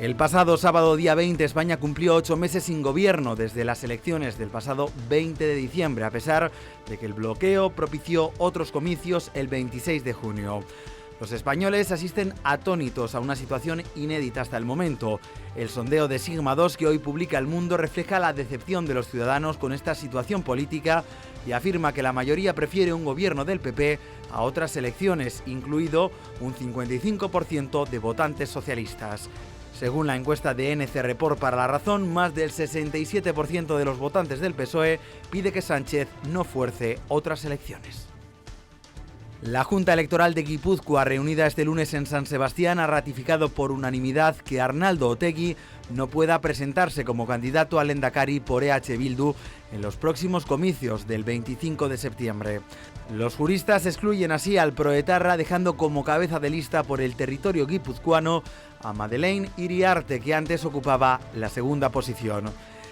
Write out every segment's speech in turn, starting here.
El pasado sábado día 20 España cumplió 8 meses sin gobierno desde las elecciones del pasado 20 de diciembre, a pesar de que el bloqueo propició otros comicios el 26 de junio. Los españoles asisten atónitos a una situación inédita hasta el momento. El sondeo de Sigma 2 que hoy publica El Mundo refleja la decepción de los ciudadanos con esta situación política y afirma que la mayoría prefiere un gobierno del PP a otras elecciones, incluido un 55% de votantes socialistas. Según la encuesta de NC Report para La Razón, más del 67% de los votantes del PSOE pide que Sánchez no fuerce otras elecciones. La Junta Electoral de Guipúzcoa, reunida este lunes en San Sebastián, ha ratificado por unanimidad que Arnaldo Otegi no pueda presentarse como candidato al Lehendakari por EH Bildu en los próximos comicios del 25 de septiembre. Los juristas excluyen así al proetarra, dejando como cabeza de lista por el territorio guipuzcoano a Madeleine Iriarte, que antes ocupaba la segunda posición.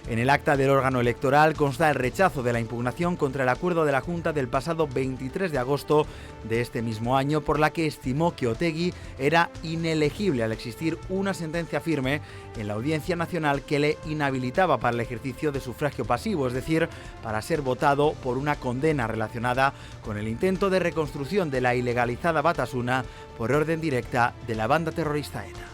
En el acta del órgano electoral consta el rechazo de la impugnación contra el acuerdo de la Junta del pasado 23 de agosto de este mismo año, por la que estimó que Otegi era inelegible al existir una sentencia firme en la Audiencia Nacional que le inhabilitaba para el ejercicio de sufragio pasivo, es decir, para ser votado por una condena relacionada con el intento de reconstrucción de la ilegalizada Batasuna por orden directa de la banda terrorista ETA.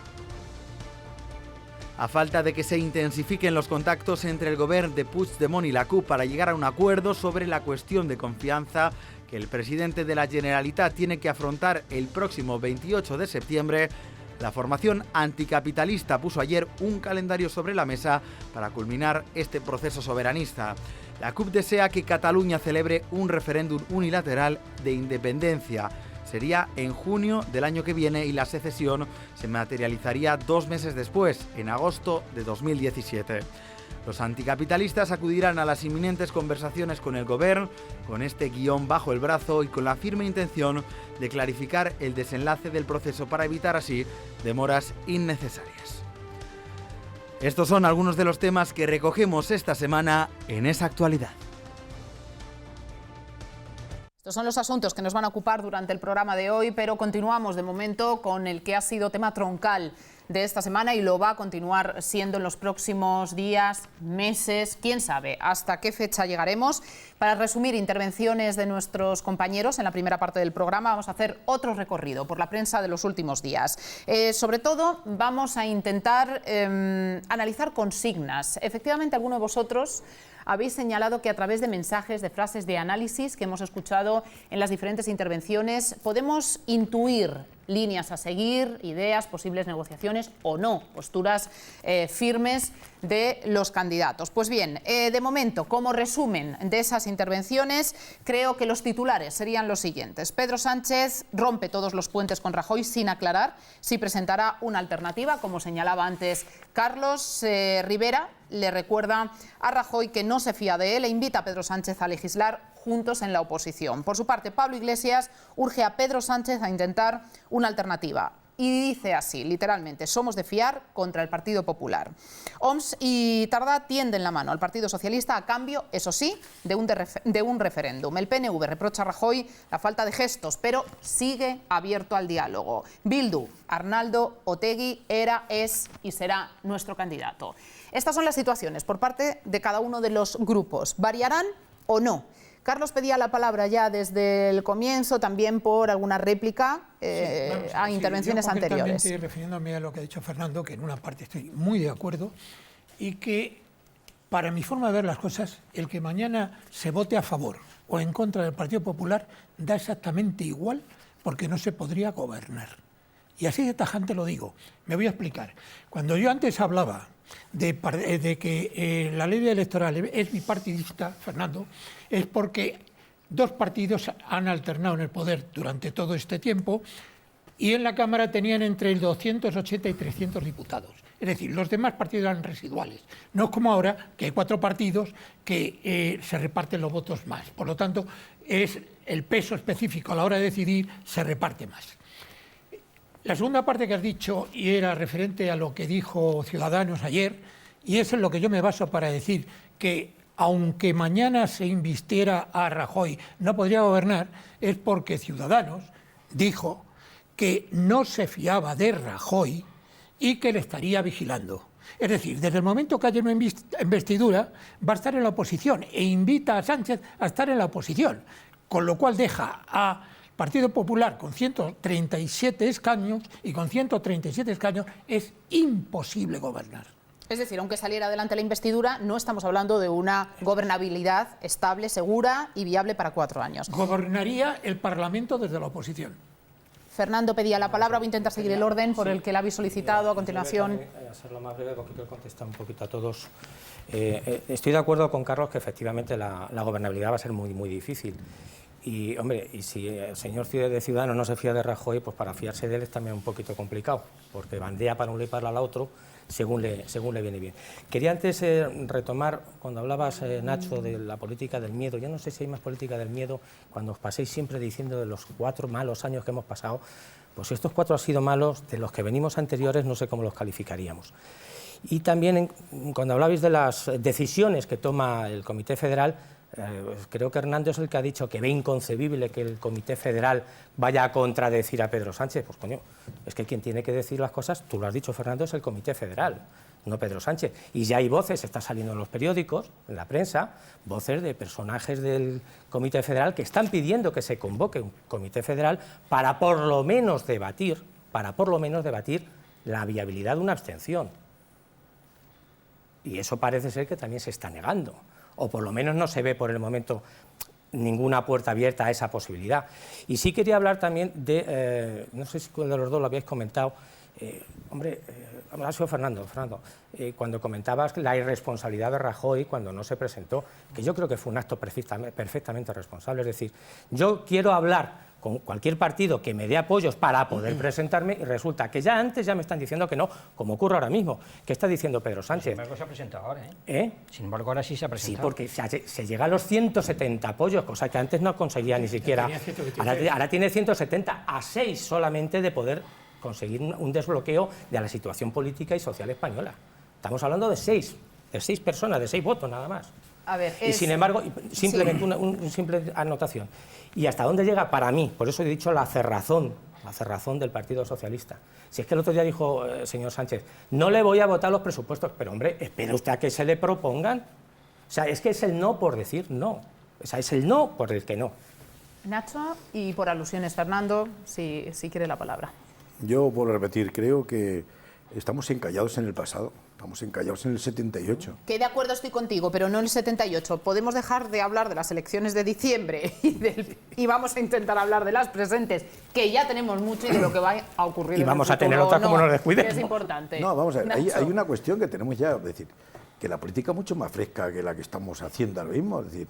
A falta de que se intensifiquen los contactos entre el gobierno de Puigdemont y la CUP para llegar a un acuerdo sobre la cuestión de confianza que el presidente de la Generalitat tiene que afrontar el próximo 28 de septiembre, la formación anticapitalista puso ayer un calendario sobre la mesa para culminar este proceso soberanista. La CUP desea que Cataluña celebre un referéndum unilateral de independencia. Sería en junio del año que viene y la secesión se materializaría 2 meses después, en agosto de 2017. Los anticapitalistas acudirán a las inminentes conversaciones con el gobierno, con este guión bajo el brazo y con la firme intención de clarificar el desenlace del proceso para evitar así demoras innecesarias. Estos son algunos de los temas que recogemos esta semana en Esa Actualidad. Estos son los asuntos que nos van a ocupar durante el programa de hoy, pero continuamos de momento con el que ha sido tema troncal de esta semana y lo va a continuar siendo en los próximos días, meses, quién sabe hasta qué fecha llegaremos. Para resumir intervenciones de nuestros compañeros en la primera parte del programa, vamos a hacer otro recorrido por la prensa de los últimos días. Sobre todo vamos a intentar analizar consignas. Efectivamente, alguno de vosotros habéis señalado que a través de mensajes, de frases de análisis que hemos escuchado en las diferentes intervenciones, podemos intuir líneas a seguir, ideas, posibles negociaciones o no, posturas firmes de los candidatos. Pues bien, de momento, como resumen de esas intervenciones, creo que los titulares serían los siguientes. Pedro Sánchez rompe todos los puentes con Rajoy sin aclarar si presentará una alternativa, como señalaba antes Carlos. Rivera le recuerda a Rajoy que no se fía de él e invita a Pedro Sánchez a legislar juntos en la oposición. Por su parte, Pablo Iglesias urge a Pedro Sánchez a intentar una alternativa. Y dice así, literalmente, somos de fiar contra el Partido Popular. OMS y Tardá tienden la mano al Partido Socialista a cambio, eso sí, de un referéndum. El PNV reprocha a Rajoy la falta de gestos, pero sigue abierto al diálogo. Bildu, Arnaldo Otegi era, es y será nuestro candidato. Estas son las situaciones por parte de cada uno de los grupos. ¿Variarán o no? Carlos pedía la palabra ya desde el comienzo, también por alguna réplica a intervenciones anteriores. Refiriéndome a lo que ha dicho Fernando, que en una parte estoy muy de acuerdo, y que para mi forma de ver las cosas, el que mañana se vote a favor o en contra del Partido Popular da exactamente igual, porque no se podría gobernar. Y así de tajante lo digo. Me voy a explicar. Cuando yo antes hablaba de que la ley electoral es bipartidista, Fernando, es porque 2 partidos han alternado en el poder durante todo este tiempo y en la Cámara tenían entre 280 y 300 diputados. Es decir, los demás partidos eran residuales. No es como ahora, que hay 4 partidos que se reparten los votos más. Por lo tanto, es el peso específico a la hora de decidir se reparte más. La segunda parte que has dicho, y era referente a lo que dijo Ciudadanos ayer, y eso es lo que yo me baso para decir que aunque mañana se invistiera a Rajoy no podría gobernar, es porque Ciudadanos dijo que no se fiaba de Rajoy y que le estaría vigilando. Es decir, desde el momento que haya una investidura, va a estar en la oposición e invita a Sánchez a estar en la oposición, con lo cual deja a Partido Popular con 137 escaños y con 137 escaños es imposible gobernar. Es decir, aunque saliera adelante la investidura, no estamos hablando de una gobernabilidad estable, segura y viable para 4 años. Gobernaría el Parlamento desde la oposición. Fernando pedía la palabra, voy a intentar seguir el orden por el que la habéis solicitado a continuación. Hacerlo más breve porque quiero contestar un poquito a todos. Estoy de acuerdo con Carlos que efectivamente la gobernabilidad va a ser muy, muy difícil. Y, hombre, y si el señor de Ciudadanos no se fía de Rajoy, pues para fiarse de él es también un poquito complicado, porque bandea para un lado y para el otro, según le viene bien. Quería antes retomar, cuando hablabas, Nacho, de la política del miedo. Yo no sé si hay más política del miedo cuando os paséis siempre diciendo de los 4 malos años que hemos pasado. Pues si estos 4 han sido malos, de los que venimos anteriores no sé cómo los calificaríamos. Y también cuando hablabais de las decisiones que toma el Comité Federal, creo que Hernando es el que ha dicho que ve inconcebible que el Comité Federal vaya a contradecir a Pedro Sánchez. Pues coño, es que quien tiene que decir las cosas, tú lo has dicho, Fernando, es el Comité Federal, no Pedro Sánchez. Y ya hay voces, está saliendo en los periódicos, en la prensa, voces de personajes del Comité Federal que están pidiendo que se convoque un Comité Federal para por lo menos debatir la viabilidad de una abstención. Y eso parece ser que también se está negando, o por lo menos no se ve por el momento ninguna puerta abierta a esa posibilidad. Y sí quería hablar también de, no sé si cuál de los dos lo habéis comentado, ha sido Fernando, cuando comentabas la irresponsabilidad de Rajoy cuando no se presentó, que yo creo que fue un acto perfectamente responsable. Es decir, yo quiero hablar con cualquier partido que me dé apoyos para poder presentarme y resulta que ya antes ya me están diciendo que no, como ocurre ahora mismo. ¿Qué está diciendo Pedro Sánchez? Sin embargo, se ha presentado ahora, ¿eh? Sin embargo, ahora sí se ha presentado. Sí, porque se llega a los 170 apoyos, cosa que antes no conseguía ni siquiera. Ahora tiene 170, a 6 solamente de poder conseguir un desbloqueo de la situación política y social española. Estamos hablando de 6 personas, de 6 votos nada más. A ver, y sin embargo, simplemente una simple anotación. ¿Y hasta dónde llega para mí? Por eso he dicho la cerrazón del Partido Socialista. Si es que el otro día dijo el señor Sánchez, no le voy a votar los presupuestos, pero hombre, espera usted a que se le propongan. O sea, es que es el no por decir no. O sea, es el no por el que no. Nacho, y por alusiones, Fernando, si quiere la palabra. Yo vuelvo a repetir, creo que estamos encallados en el pasado. Estamos encallados en el 78. Que de acuerdo estoy contigo, pero no en el 78. Podemos dejar de hablar de las elecciones de diciembre y vamos a intentar hablar de las presentes, que ya tenemos mucho y de lo que va a ocurrir. Y vamos a tener otras como nos descuidemos. Es importante. No, vamos a ver, hay una cuestión que tenemos ya, es decir, que la política es mucho más fresca que la que estamos haciendo ahora mismo, es decir,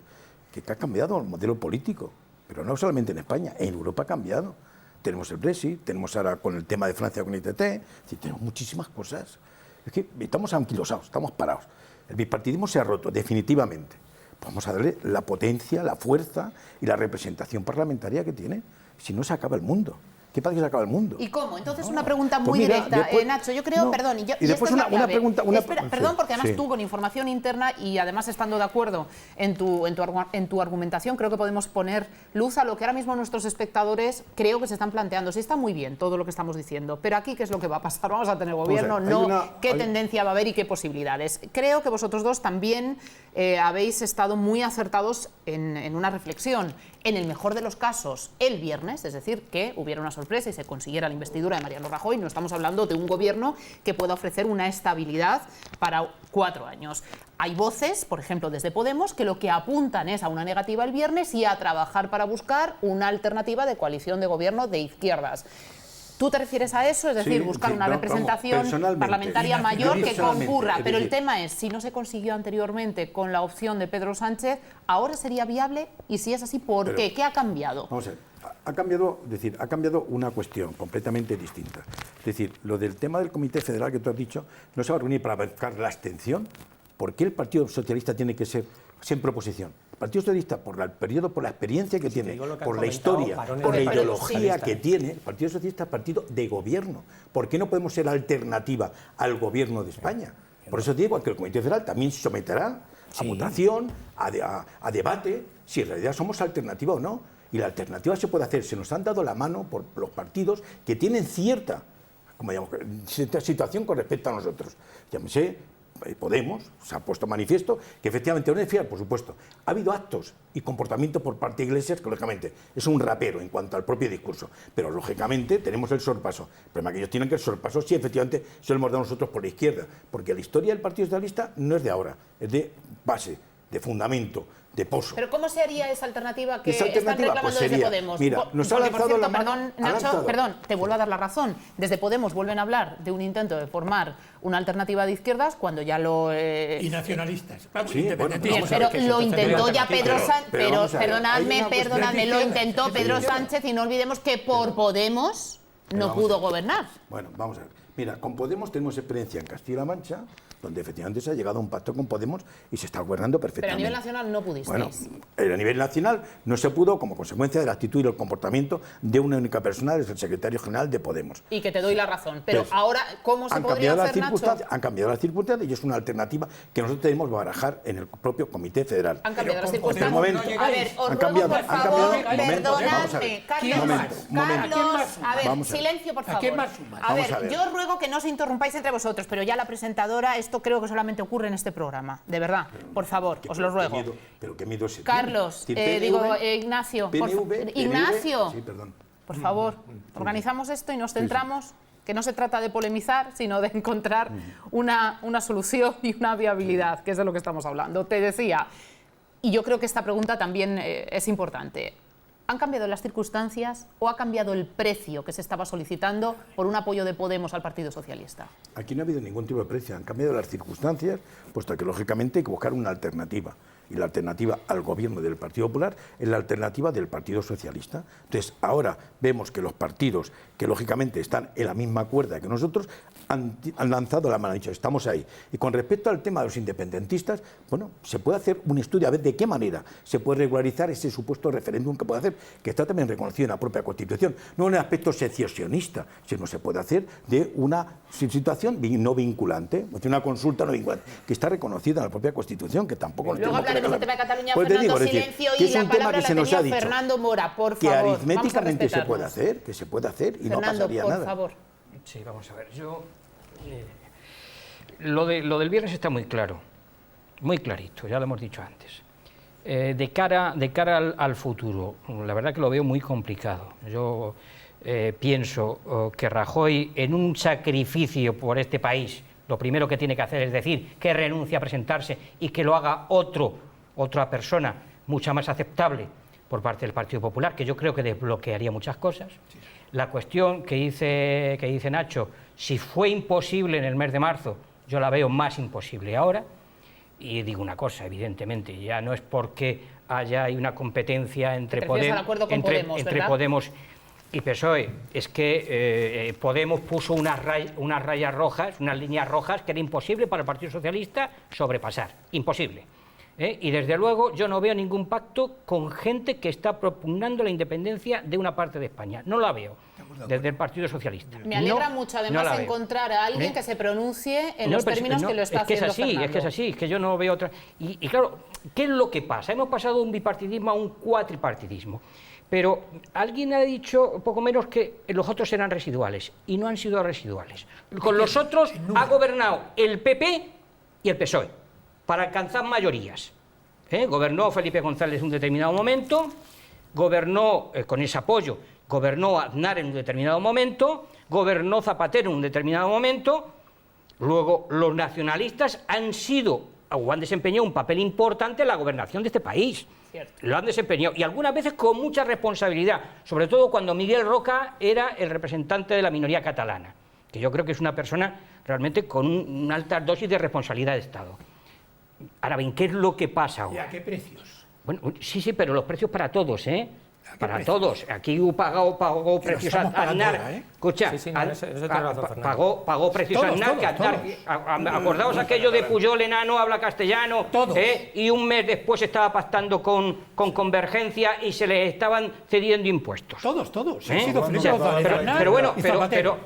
que ha cambiado el modelo político, pero no solamente en España, en Europa ha cambiado. Tenemos el Brexit, tenemos ahora con el tema de Francia con ITT, es decir, tenemos muchísimas cosas. Es que estamos anquilosados, estamos parados. El bipartidismo se ha roto, definitivamente. Vamos a darle la potencia, la fuerza y la representación parlamentaria que tiene. Si no, se acaba el mundo. ¿Qué pasa que se acaba el mundo? ¿Y cómo? Entonces, una pregunta muy directa, después, Nacho. Yo creo, no, perdón, y después una pregunta. Espera, perdón, porque además tú, con información interna y además estando de acuerdo en tu argumentación, creo que podemos poner luz a lo que ahora mismo nuestros espectadores creo que se están planteando. Sí, está muy bien todo lo que estamos diciendo, pero aquí, ¿qué es lo que va a pasar? ¿Vamos a tener gobierno? ¿Qué tendencia va a haber y qué posibilidades? Creo que vosotros dos también habéis estado muy acertados en una reflexión. En el mejor de los casos, el viernes, es decir, que hubiera una sorpresa y se consiguiera la investidura de Mariano Rajoy, no estamos hablando de un gobierno que pueda ofrecer una estabilidad para 4 años. Hay voces, por ejemplo, desde Podemos, que lo que apuntan es a una negativa el viernes y a trabajar para buscar una alternativa de coalición de gobierno de izquierdas. ¿Tú te refieres a eso? Es decir, buscar una representación parlamentaria mayor que concurra. Pero el tema es, si no se consiguió anteriormente con la opción de Pedro Sánchez, ¿ahora sería viable? Y si es así, ¿por qué? ¿Qué ha cambiado? Vamos a ver, ha cambiado una cuestión completamente distinta. Es decir, lo del tema del Comité Federal que tú has dicho, no se va a reunir para buscar la abstención. ¿Por qué el Partido Socialista tiene que ser siempre oposición? El Partido Socialista, por el periodo, por la experiencia que tiene, por la historia, por la ideología que tiene, el Partido Socialista es partido de gobierno. ¿Por qué no podemos ser alternativa al gobierno de España? Por eso digo que el Comité Federal también se someterá a votación, a debate, si en realidad somos alternativa o no. Y la alternativa se puede hacer. Se nos han dado la mano por los partidos que tienen cierta como llamamos, situación con respecto a nosotros. Llámese Podemos, se ha puesto manifiesto que efectivamente no es fiel, por supuesto. Ha habido actos y comportamiento por parte de Iglesias que, lógicamente, es un rapero en cuanto al propio discurso, pero, lógicamente, tenemos el sorpaso. El problema es que ellos tienen que el sorpaso, sí, efectivamente, se lo hemos dado nosotros por la izquierda, porque la historia del Partido Socialista no es de ahora, es de base, de fundamento, de pozo. Pero ¿cómo se haría esa alternativa que están reclamando pues sería, desde Podemos? Mira, nos ha lanzado la mano... Perdón, Nacho, perdón, te vuelvo a dar la razón. Desde Podemos vuelven a hablar de un intento de formar una alternativa de izquierdas cuando ya lo... Y nacionalistas. Sí, independentistas. Pero lo intentó ya Pedro Sánchez, perdonadme, lo intentó Pedro Sánchez y no olvidemos que por Podemos no pudo gobernar. Bueno, vamos a ver. Mira, con Podemos tenemos experiencia en Castilla-La Mancha, donde efectivamente se ha llegado a un pacto con Podemos y se está gobernando perfectamente. Pero a nivel nacional no pudisteis. Bueno, a nivel nacional no se pudo como consecuencia de la actitud y el comportamiento de una única persona, es el secretario general de Podemos. Y que te doy la razón. Pero ahora, ¿cómo se podría hacer, Nacho? Han cambiado las circunstancias y es una alternativa que nosotros tenemos que barajar en el propio Comité Federal. Han cambiado las circunstancias. De momento, a ver, os ruego, por favor, perdonadme. Carlos, a ver, silencio, por favor. A ver, yo os ruego que no os interrumpáis entre vosotros, pero ya la presentadora, esto creo que solamente ocurre en este programa. De verdad, por favor, os lo ruego. Pero qué miedo se Carlos, Ignacio. Ignacio, sí, perdón. Por favor, organizamos esto y nos centramos, que no se trata de polemizar, sino de encontrar una solución y una viabilidad, que es de lo que estamos hablando. Te decía, y yo creo que esta pregunta también es importante. ¿Han cambiado las circunstancias o ha cambiado el precio que se estaba solicitando por un apoyo de Podemos al Partido Socialista? Aquí no ha habido ningún tipo de precio, han cambiado las circunstancias, puesto que lógicamente hay que buscar una alternativa. Y la alternativa al gobierno del Partido Popular es la alternativa del Partido Socialista. Entonces, ahora vemos que los partidos que lógicamente están en la misma cuerda que nosotros han lanzado la mano, han dicho, estamos ahí. Y con respecto al tema de los independentistas, bueno, se puede hacer un estudio a ver de qué manera se puede regularizar ese supuesto referéndum que puede hacer, que está también reconocido en la propia Constitución, no en el aspecto secesionista, sino se puede hacer de una situación no vinculante, de una consulta no vinculante, que está reconocida en la propia Constitución, que tampoco nos tenemos que regalar. El tema de Cataluña, pues Fernando, silencio, y la palabra la tenía Fernando Mora, por favor. Que aritméticamente se puede hacer, y Fernando, no pasaría por nada. Favor. Sí, vamos a ver. Lo del viernes está muy claro, muy clarito, ya lo hemos dicho antes. De cara al futuro, la verdad que lo veo muy complicado. Yo pienso que Rajoy, en un sacrificio por este país, lo primero que tiene que hacer es decir que renuncia a presentarse y que lo haga otra persona mucha más aceptable por parte del Partido Popular, que yo creo que desbloquearía muchas cosas. Sí. La cuestión que dice Nacho, si fue imposible en el mes de marzo, yo la veo más imposible ahora. Y digo una cosa, evidentemente, ya no es porque hay una competencia entre Podemos y PSOE, es que Podemos puso unas rayas rojas, unas líneas rojas que era imposible para el Partido Socialista sobrepasar, imposible. Y desde luego yo no veo ningún pacto con gente que está propugnando la independencia de una parte de España. No la veo desde el Partido Socialista. Me alegra mucho además encontrar a alguien que se pronuncie en los términos que lo está haciendo Fernando. Es que es así, es que yo no veo otra... Y claro, ¿qué es lo que pasa? Hemos pasado de un bipartidismo a un cuatripartidismo. Pero alguien ha dicho poco menos que los otros eran residuales, y no han sido residuales. Con los otros ha gobernado el PP y el PSOE, para alcanzar mayorías. Gobernó Felipe González en un determinado momento, gobernó con ese apoyo, gobernó Aznar en un determinado momento, gobernó Zapatero en un determinado momento, luego los nacionalistas han sido o han desempeñado un papel importante en la gobernación de este país. Cierto. Lo han desempeñado, y algunas veces con mucha responsabilidad, sobre todo cuando Miguel Roca era el representante de la minoría catalana, que yo creo que es una persona realmente con una alta dosis de responsabilidad de Estado. Ahora bien, ¿qué es lo que pasa ahora? ¿Y a qué precios? Bueno, sí, pero los precios para todos, para todos. Aquí pagó precios a Aznar. Escucha, pagó precios a Aznar, que Aznar, acordaos aquello de Pujol enano habla castellano, y un mes después estaba pactando con Convergencia y se le estaban cediendo impuestos. Todos.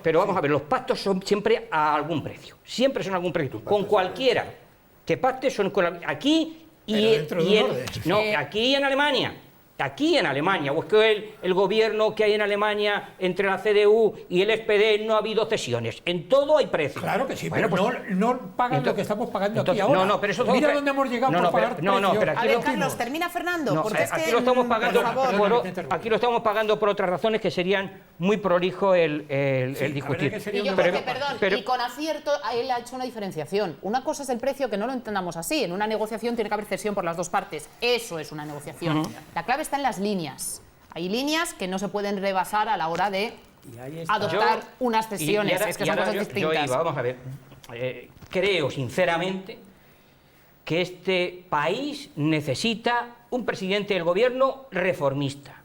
Pero vamos a ver, los pactos son siempre a algún precio. Siempre son a algún precio. Con cualquiera que pacte son con aquí y aquí en Alemania. aquí en Alemania, o es que el gobierno que hay en Alemania entre la CDU y el SPD no ha habido cesiones. En todo hay precios. Claro que sí, Bueno, pero pues, no pagan lo que estamos pagando aquí ahora. No, pero eso Mira dónde hemos llegado por pagar precios. pero aquí A ver, Carlos, termina Fernando, no, porque es aquí que, lo estamos pagando aquí lo estamos pagando por otras razones que serían muy prolijo el discutir. Y yo creo que, perdón, y con acierto, él ha hecho una diferenciación. Una cosa es el precio, que no lo entendamos así. En una negociación tiene que haber cesión por las dos partes. Eso es una negociación. La clave está en las líneas. Hay líneas que no se pueden rebasar a la hora de adoptar unas cesiones. Es que son cosas distintas. Vamos a ver. Creo, sinceramente, que este país necesita un presidente del gobierno reformista,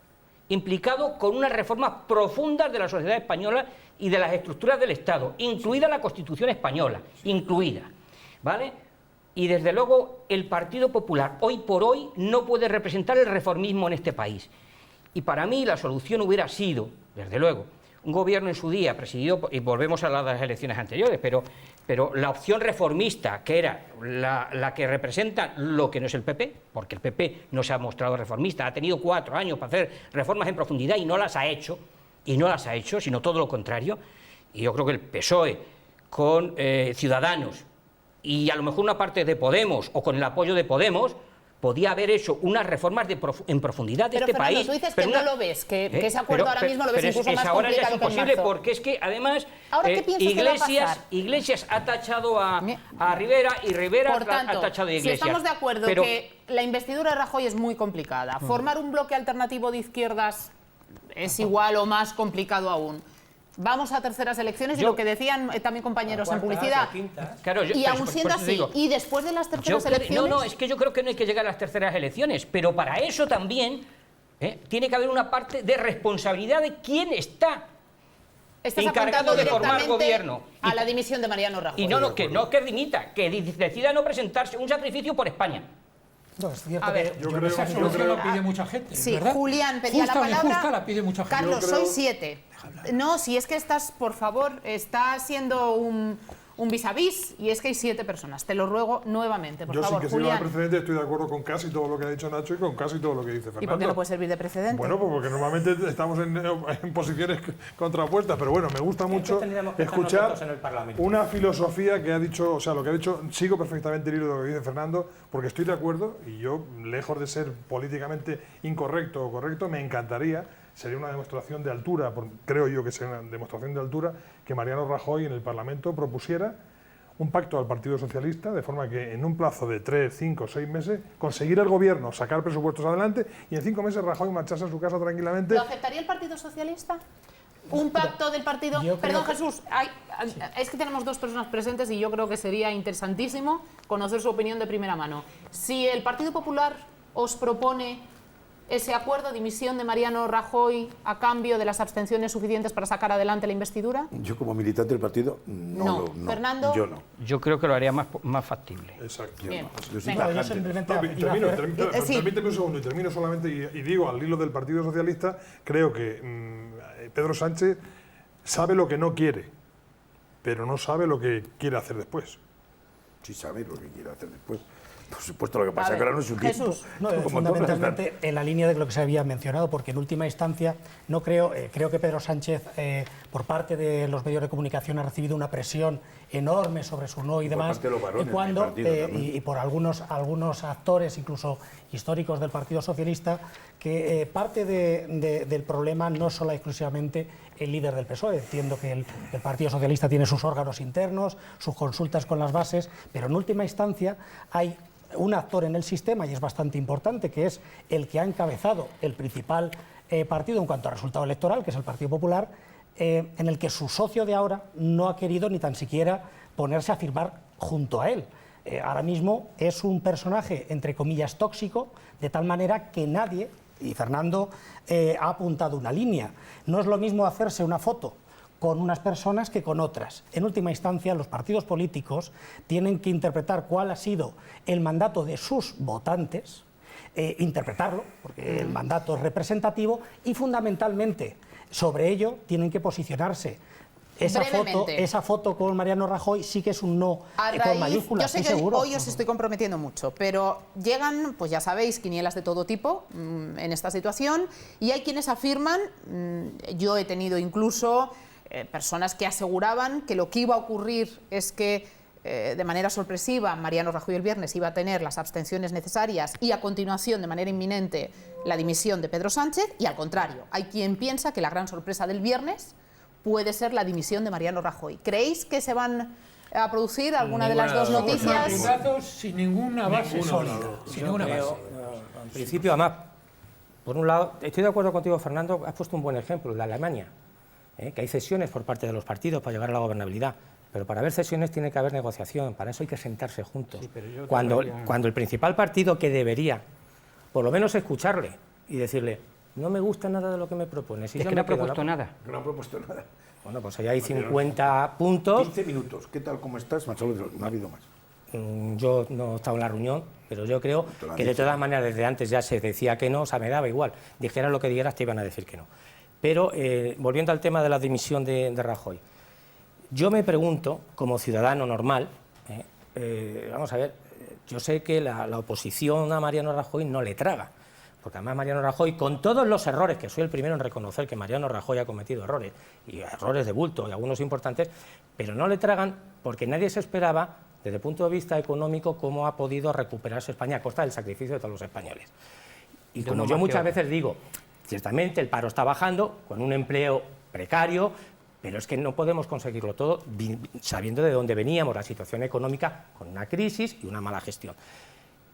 implicado con unas reformas profundas de la sociedad española y de las estructuras del Estado, incluida la Constitución española, incluida, ¿vale? Y desde luego el Partido Popular hoy por hoy no puede representar el reformismo en este país. Y para mí la solución hubiera sido, desde luego, un gobierno en su día presidido, y volvemos a las elecciones anteriores, pero la opción reformista, que era la que representa lo que no es el PP, porque el PP no se ha mostrado reformista, ha tenido 4 años para hacer reformas en profundidad y no las ha hecho, sino todo lo contrario. Y yo creo que el PSOE con Ciudadanos y a lo mejor una parte de Podemos o con el apoyo de Podemos podía haber hecho unas reformas en profundidad de pero este Fernando, país. Tú dices que no lo ves, que ese acuerdo ahora mismo lo ves incluso más ahora ya es complicado que en imposible marzo. porque es que además ¿Ahora qué piensas que va a pasar? Iglesias ha tachado a Rivera y Rivera Por tanto, ha tachado a Iglesias. Si estamos de acuerdo que la investidura de Rajoy es muy complicada, formar un bloque alternativo de izquierdas es igual o más complicado aún. Vamos a terceras elecciones y lo que decían también compañeros en publicidad. Claro, y aún siendo así, y después de las terceras elecciones... No, es que yo creo que no hay que llegar a las terceras elecciones, pero para eso también tiene que haber una parte de responsabilidad de quién está encargado de formar gobierno. A la dimisión de Mariano Rajoy. Y que dimita, que decida no presentarse, un sacrificio por España. No, es cierto A ver, que esa solución la pide mucha gente. Sí, ¿verdad? Julián pedía Justa la palabra. Justa la pide mucha gente. Carlos, soy 7. No, si es que estás, por favor, está siendo un vis a vis y es que hay 7 personas. Te lo ruego nuevamente, por Yo favor, sí que Julián. sigo el precedente, estoy de acuerdo con casi todo lo que ha dicho Nacho y con casi todo lo que dice Fernando. ¿Y por qué no puede servir de precedente? Bueno, pues porque normalmente estamos en posiciones contrapuestas, pero bueno, me gusta mucho escuchar una filosofía que ha dicho, o sea, lo que ha dicho, sigo perfectamente el hilo de lo que dice Fernando, porque estoy de acuerdo y yo, lejos de ser políticamente incorrecto o correcto, me encantaría, sería una demostración de altura, creo yo que sería una demostración de altura, que Mariano Rajoy en el Parlamento propusiera un pacto al Partido Socialista, de forma que en un plazo de 3, 5, 6 meses conseguir el gobierno, sacar presupuestos adelante y en 5 meses Rajoy marcharse a su casa tranquilamente. ¿Lo aceptaría el Partido Socialista? ¿Un pacto del partido? Perdón, Jesús, es que tenemos 2 personas presentes y yo creo que sería interesantísimo conocer su opinión de primera mano. Si el Partido Popular os propone ese acuerdo, dimisión de Mariano Rajoy a cambio de las abstenciones suficientes para sacar adelante la investidura. Yo como militante del partido no. Fernando. Yo no. Yo creo que lo haría más factible. Exacto. Yo Bien. no. Yo soy Venga, tajante. simplemente Permíteme un segundo y termino solamente y digo al hilo del Partido Socialista, creo que Pedro Sánchez sabe lo que no quiere, pero no sabe lo que quiere hacer después. Sí sabe lo que quiere hacer después. Por supuesto, lo que pasa es que ahora no es un tiempo. Jesús. No, fundamentalmente en la línea de lo que se había mencionado, porque en última instancia no creo que Pedro Sánchez, por parte de los medios de comunicación, ha recibido una presión enorme sobre su no y demás, y por algunos actores, incluso históricos del Partido Socialista, que parte del problema no solo exclusivamente el líder del PSOE. Entiendo que el Partido Socialista tiene sus órganos internos, sus consultas con las bases, pero en última instancia hay un actor en el sistema, y es bastante importante, que es el que ha encabezado el principal partido en cuanto a resultado electoral, que es el Partido Popular, en el que su socio de ahora no ha querido ni tan siquiera ponerse a firmar junto a él. Ahora mismo es un personaje, entre comillas, tóxico, de tal manera que nadie, y Fernando ha apuntado una línea, no es lo mismo hacerse una foto con unas personas que con otras. En última instancia, los partidos políticos tienen que interpretar cuál ha sido el mandato de sus votantes, interpretarlo, porque el mandato es representativo, y fundamentalmente sobre ello tienen que posicionarse esa foto con Mariano Rajoy sí que es un no con mayúsculas, yo sé que hoy os estoy comprometiendo mucho, pero llegan, pues ya sabéis, quinielas de todo tipo en esta situación, y hay quienes afirman, yo he tenido incluso personas que aseguraban que lo que iba a ocurrir es que de manera sorpresiva Mariano Rajoy el viernes iba a tener las abstenciones necesarias y a continuación de manera inminente la dimisión de Pedro Sánchez, y al contrario, hay quien piensa que la gran sorpresa del viernes puede ser la dimisión de Mariano Rajoy. ¿Creéis que se van a producir alguna de las dos noticias? Sin ninguna base sólida. Sin ninguna base. En principio, además, por un lado, estoy de acuerdo contigo, Fernando, has puesto un buen ejemplo, el de Alemania, que hay cesiones por parte de los partidos para llegar a la gobernabilidad. Pero para haber cesiones tiene que haber negociación, para eso hay que sentarse juntos. Sí, cuando el principal partido que debería, por lo menos escucharle y decirle, no me gusta nada de lo que me propones. Es que no ha propuesto nada. No ha propuesto nada. Bueno, pues ahí hay 50 puntos. 15 minutos. ¿Qué tal, cómo estás? No ha habido más. Yo no he estado en la reunión, pero yo creo que de todas maneras desde antes ya se decía que no, o sea, me daba igual. Dijeras lo que dijeras, te iban a decir que no. Pero volviendo al tema de la dimisión de Rajoy, yo me pregunto, como ciudadano normal, vamos a ver, yo sé que la oposición a Mariano Rajoy no le traga, porque además Mariano Rajoy, con todos los errores, que soy el primero en reconocer que Mariano Rajoy ha cometido errores, y errores de bulto, y algunos importantes, pero no le tragan porque nadie se esperaba, desde el punto de vista económico, cómo ha podido recuperarse España a costa del sacrificio de todos los españoles. Y como yo muchas veces digo, ciertamente el paro está bajando, con un empleo precario, pero es que no podemos conseguirlo todo sabiendo de dónde veníamos, la situación económica, con una crisis y una mala gestión.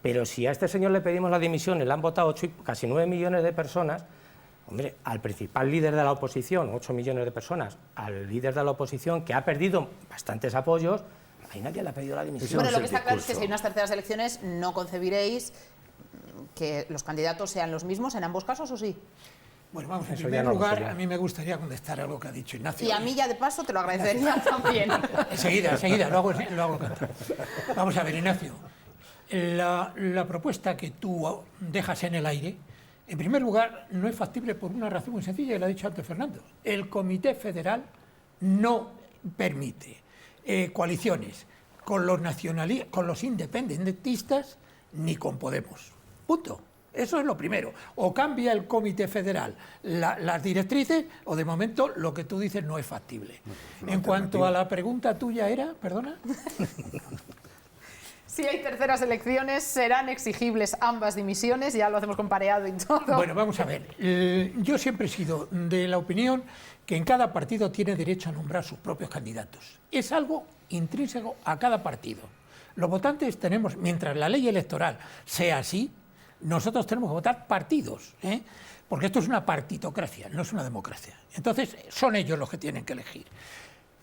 Pero si a este señor le pedimos la dimisión y le han votado casi 9 millones de personas, hombre, al principal líder de la oposición, 8 millones de personas, al líder de la oposición que ha perdido bastantes apoyos, ahí nadie le ha pedido la dimisión. Bueno, lo que está claro es que si hay unas terceras elecciones no concebiréis que los candidatos sean los mismos en ambos casos, ¿o sí? Bueno, vamos, en primer lugar, a mí me gustaría contestar a lo que ha dicho Ignacio. Y a mí ya de paso te lo agradecería también. Enseguida, lo hago cantar. Vamos a ver, Ignacio. La propuesta que tú dejas en el aire, en primer lugar, no es factible por una razón muy sencilla, y lo ha dicho antes Fernando. El Comité Federal no permite coaliciones con los independentistas ni con Podemos. Punto. Eso es lo primero. O cambia el Comité Federal las directrices, o de momento lo que tú dices no es factible. En cuanto a la pregunta tuya era, perdona. Si hay terceras elecciones, ¿serán exigibles ambas dimisiones? Ya lo hacemos con pareado y todo. Bueno, vamos a ver. Yo siempre he sido de la opinión que en cada partido tiene derecho a nombrar sus propios candidatos. Es algo intrínseco a cada partido. Los votantes tenemos, mientras la ley electoral sea así, nosotros tenemos que votar partidos, porque esto es una partitocracia, no es una democracia. Entonces, son ellos los que tienen que elegir.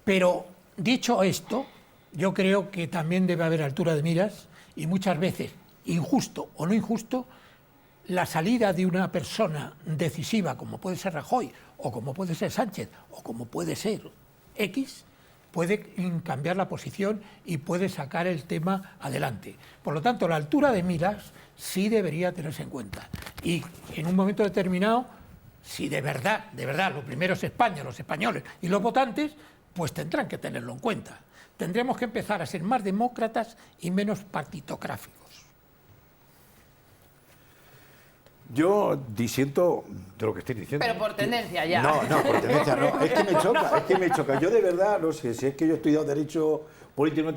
Pero, dicho esto, yo creo que también debe haber altura de miras y muchas veces, injusto o no injusto, la salida de una persona decisiva, como puede ser Rajoy, o como puede ser Sánchez, o como puede ser X, puede cambiar la posición y puede sacar el tema adelante. Por lo tanto, la altura de miras sí debería tenerse en cuenta. Y en un momento determinado, si de verdad, lo primero es España, los españoles y los votantes, pues tendrán que tenerlo en cuenta. Tendremos que empezar a ser más demócratas y menos partitocráticos. Yo disiento de lo que estoy diciendo. Pero por tendencia ya. No, por tendencia no. Es que me choca. Yo de verdad, no sé, si es que yo he estudiado Derecho Político,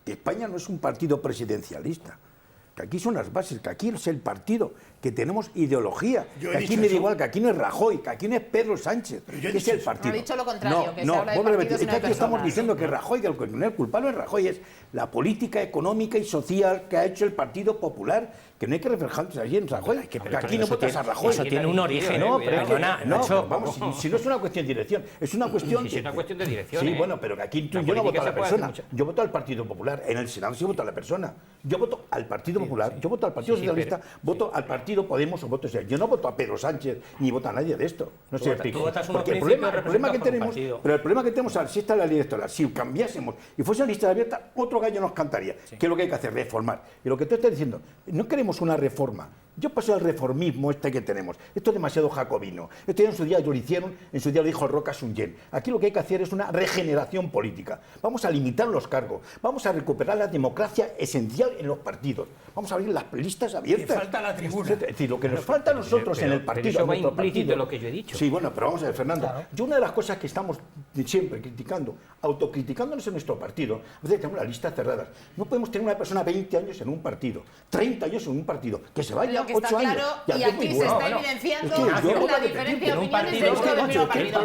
España no es un partido presidencialista. Que aquí son las bases, que aquí es el partido, que tenemos ideología, que aquí me da igual, que aquí no es Rajoy, que aquí no es Pedro Sánchez, que es el partido. Ha dicho lo contrario, que se habla de partidos y no de personas. Aquí estamos diciendo que ¿no? Rajoy, el culpable es Rajoy, es la política económica y social que ha hecho el Partido Popular, que no hay que reflejarse allí en Rajoy, que aquí no votas a Rajoy. Eso tiene un origen, vamos, si no es una cuestión de dirección, es una cuestión... Es una cuestión de dirección. Sí, bueno, pero que aquí yo no voto a la persona, yo voto al Partido Popular, en el Senado sí voto a la persona, yo voto al Partido Popular, yo voto al Partido Socialista, voto al Partido Podemos o voto sea. Yo no voto a Pedro Sánchez ni voto a nadie de esto. No sé, porque el problema que tenemos si está la ley electoral, si cambiásemos y fuese una lista abierta, otro gallo nos cantaría. ¿Qué es lo que hay que hacer? Reformar. Y lo que tú estás diciendo, no queremos una reforma Yo paso al reformismo que tenemos. Esto es demasiado jacobino. Esto ya en su día lo hicieron, en su día lo dijo Roca Sunyen. Aquí lo que hay que hacer es una regeneración política. Vamos a limitar los cargos, vamos a recuperar la democracia esencial en los partidos. Vamos a abrir las listas abiertas. Que falta la tribuna. Es decir, lo que nos falta a nosotros en el partido. Pero eso va en nuestro implícito partido. en lo que yo he dicho. Sí, bueno, pero vamos a ver, Fernando. Claro. Yo una de las cosas que estamos siempre criticando, autocriticándonos en nuestro partido, a veces tenemos las listas cerradas. No podemos tener una persona 20 años en un partido, 30 años en un partido, que se vaya Lo que está 8 años. claro, y es aquí muy se bueno. está evidenciando Es que yo la diferencia de opiniones dentro del mismo partido.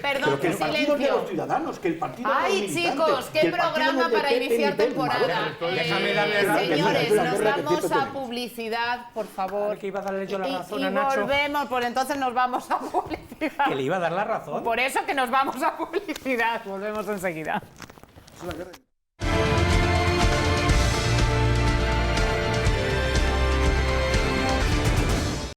Perdón, que el partido es de silencio. los ciudadanos, que el partido es de Ay, los militantes, chicos, que qué el partido programa no es de para Pepe iniciar ni Pepe. temporada. Déjame darle la- Señores, la nos guerra que vamos siempre a tenemos. publicidad, por favor. Que iba a darle yo la razón y a Nacho. volvemos, pues entonces nos vamos a publicidad. Que le iba a dar la razón. Por eso que nos vamos a publicidad. Volvemos enseguida. Es la guerra.